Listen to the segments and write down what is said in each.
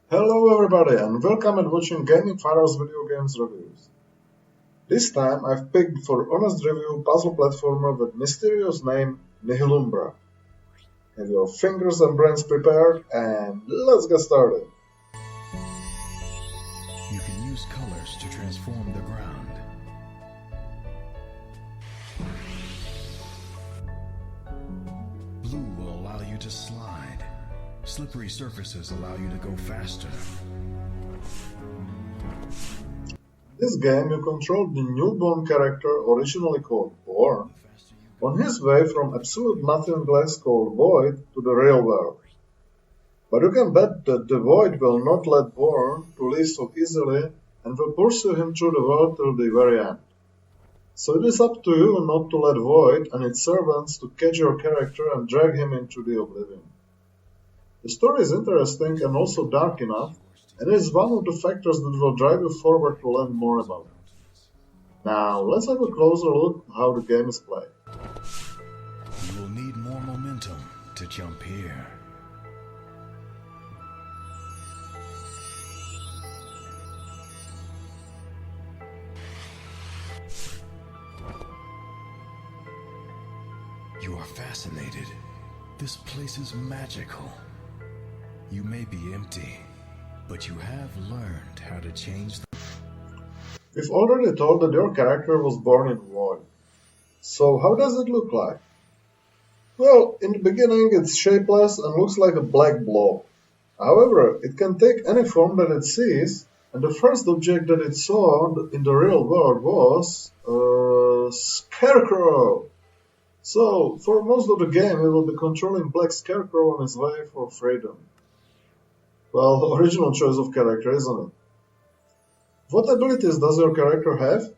Hello everybody and welcome at watching Gaming Fire's video games reviews. This time I've picked for honest review puzzle platformer with mysterious name Nihilumbra. Have your fingers and brains prepared and let's get started. You can use colors to transform the ground. Blue will allow you to slide. Slippery surfaces allow you to go faster. In this game you control the newborn character originally called Born on his way from absolute nothingness called Void to the real world. But you can bet that the Void will not let Born to leave so easily and will pursue him through the world till the very end. So it is up to you not to let Void and its servants to catch your character and drag him into the oblivion. The story is interesting and also dark enough, and it is one of the factors that will drive you forward to learn more about it. Now, let's have a closer look at how the game is played. You will need more momentum to jump here. You are fascinated. This place is magical. You may be empty, but you have learned how to change the... We've already told that your character was born in Void. So how does it look like? Well, in the beginning it's shapeless and looks like a black blob. However, it can take any form that it sees, and the first object that it saw in the real world was a scarecrow. So, for most of the game, it will be controlling Black Scarecrow on his way for freedom. Well, original choice of character, isn't it? What abilities does your character have?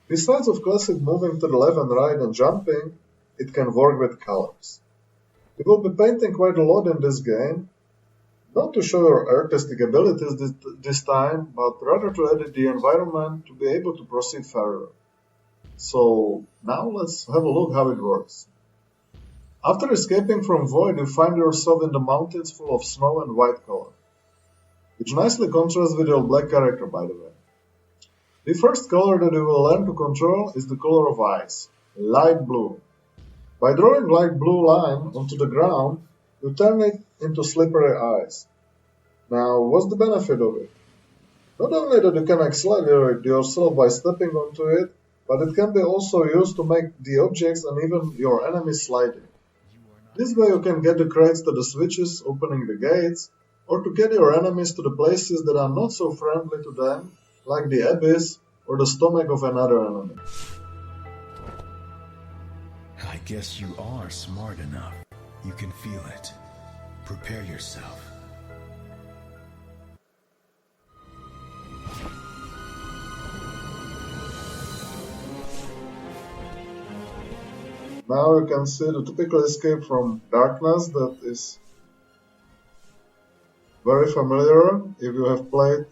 Besides of classic moving to the left and right and jumping, it can work with colors. You will be painting quite a lot in this game, not to show your artistic abilities this time, but rather to edit the environment to be able to proceed further. So now let's have a look how it works. After escaping from Void, you find yourself in the mountains full of snow and white color, which nicely contrasts with your black character, by the way. The first color that you will learn to control is the color of ice, light blue. By drawing light blue line onto the ground, you turn it into slippery ice. Now, what's the benefit of it? Not only that you can accelerate yourself by stepping onto it, but it can be also used to make the objects and even your enemies sliding. This way you can get the crates to the switches opening the gates, or to get your enemies to the places that are not so friendly to them, like the abyss or the stomach of another enemy. I guess you are smart enough. You can feel it. Prepare yourself. Now you can see the typical escape from darkness that is very familiar if you have played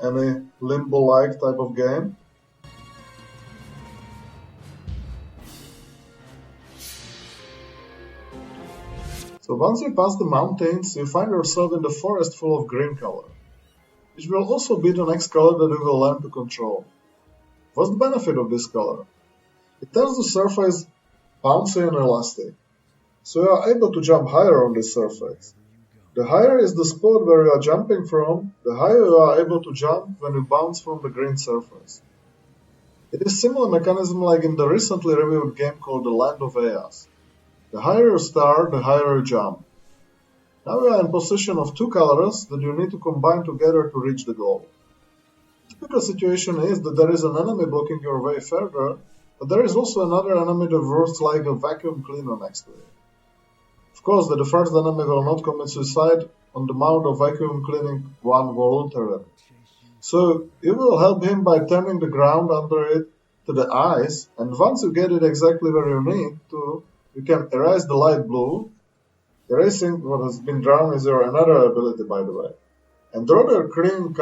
any limbo-like type of game. So once you pass the mountains, you find yourself in the forest full of green color, which will also be the next color that you will learn to control. What's the benefit of this color? It turns the surface bouncy and elastic, so you are able to jump higher on this surface. The higher is the spot where you are jumping from, the higher you are able to jump when you bounce from the green surface. It is similar mechanism like in the recently reviewed game called The Land of Eas. The higher you start, the higher you jump. Now you are in possession of two colors that you need to combine together to reach the goal. The typical situation is that there is an enemy blocking your way further, but there is also another enemy that works like a vacuum cleaner next to it. Of course, the first enemy will not commit suicide on the mount of vacuum cleaning one voluntarily. So you will help him by turning the ground under it to the ice, and once you get it exactly where you need to, you can erase the light blue. Erasing what has been drawn is your another ability, by the way. And draw the green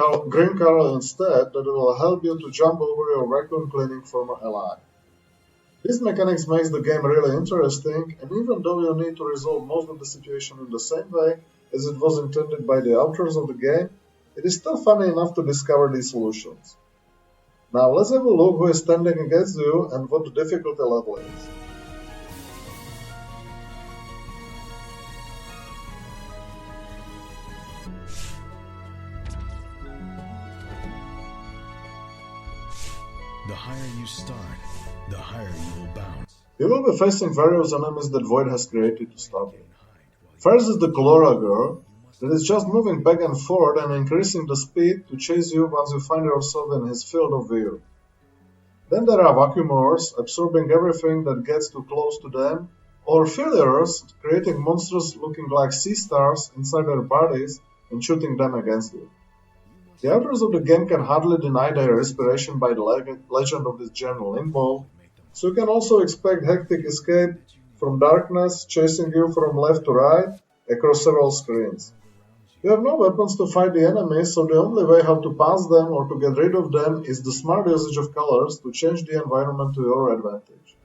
color instead that will help you to jump over your vacuum cleaning former ally. This mechanics makes the game really interesting, and even though you need to resolve most of the situation in the same way as it was intended by the authors of the game, it is still funny enough to discover these solutions. Now let's have a look who is standing against you and what the difficulty level is. The higher you start, the higher you will bounce. You will be facing various enemies that Void has created to stop you. First is the Colora girl, that is just moving back and forth and increasing the speed to chase you once you find yourself in his field of view. Then there are vacuumers, absorbing everything that gets too close to them, or fillers, creating monsters looking like sea stars inside their bodies and shooting them against you. The authors of the game can hardly deny their inspiration by the legend of this giant limbo, so you can also expect hectic escape from darkness chasing you from left to right across several screens. You have no weapons to fight the enemies, so the only way how to pass them or to get rid of them is the smart usage of colors to change the environment to your advantage.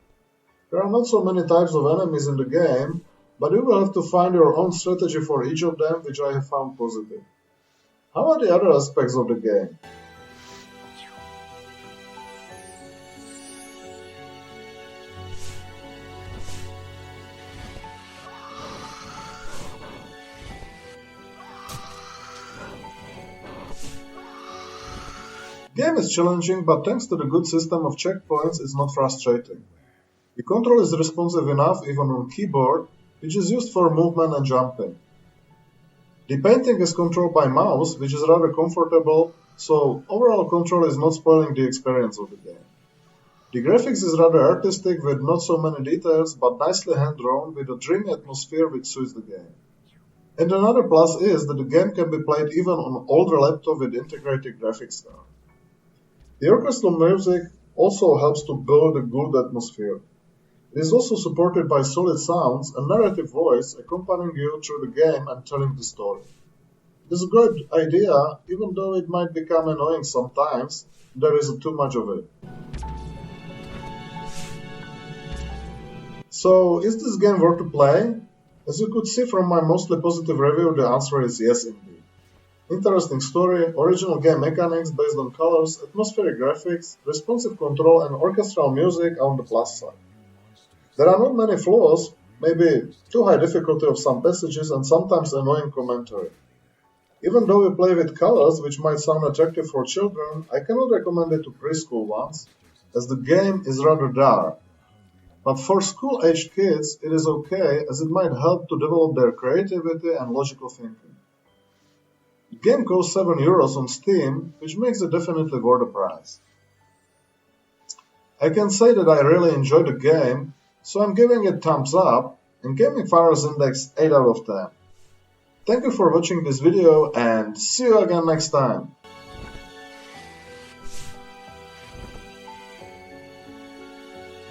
There are not so many types of enemies in the game, but you will have to find your own strategy for each of them, which I have found positive. How are the other aspects of the game? The game is challenging, but thanks to the good system of checkpoints, it's not frustrating. The control is responsive enough even on keyboard, which is used for movement and jumping. The painting is controlled by mouse, which is rather comfortable, so overall control is not spoiling the experience of the game. The graphics is rather artistic with not so many details, but nicely hand-drawn with a dreamy atmosphere which suits the game. And another plus is that the game can be played even on older laptop with integrated graphics card. The orchestral music also helps to build a good atmosphere. It is also supported by solid sounds and narrative voice accompanying you through the game and telling the story. It is a good idea, even though it might become annoying sometimes, there is too much of it. So, is this game worth to play? As you could see from my mostly positive review, the answer is yes indeed. Interesting story, original game mechanics based on colors, atmospheric graphics, responsive control and orchestral music are on the plus side. There are not many flaws, maybe too high difficulty of some passages and sometimes annoying commentary. Even though we play with colors which might sound attractive for children, I cannot recommend it to preschool ones, as the game is rather dark. But for school-aged kids, it is okay as it might help to develop their creativity and logical thinking. The game costs €7 on Steam, which makes it definitely worth the price. I can say that I really enjoyed the game, so I'm giving it thumbs up and Gaming Fire's Index 8 out of 10. Thank you for watching this video and see you again next time.